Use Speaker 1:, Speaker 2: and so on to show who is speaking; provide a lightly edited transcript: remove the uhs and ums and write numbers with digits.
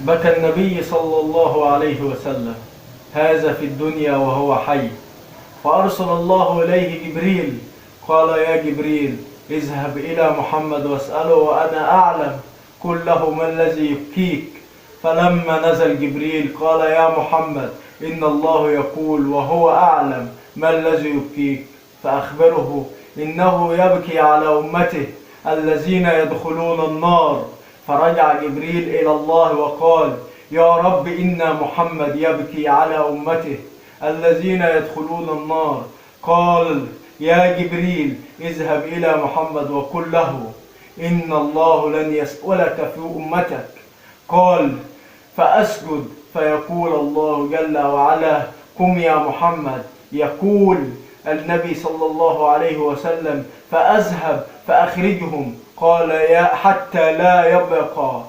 Speaker 1: بكى النبي صلى الله عليه وسلم هذا في الدنيا وهو حي، فأرسل الله إليه جبريل قال: يا جبريل اذهب إلى محمد واسأله وأنا أعلم، قل له ما الذي يبكيك. فلما نزل جبريل قال: يا محمد إن الله يقول وهو أعلم ما الذي يبكيك، فأخبره إنه يبكي على أمته الذين يدخلون النار. فرجع جبريل إلى الله وقال: يا رب إن محمد يبكي على أمته الذين يدخلون النار. قال: يا جبريل اذهب إلى محمد وقل له إن الله لن يسألك في أمتك. قال: فأسجد فيقول الله جل وعلا: قم يا محمد. يقول النبي صلى الله عليه وسلم: فأذهب فأخرجهم. قال: يا حتى لا يبقى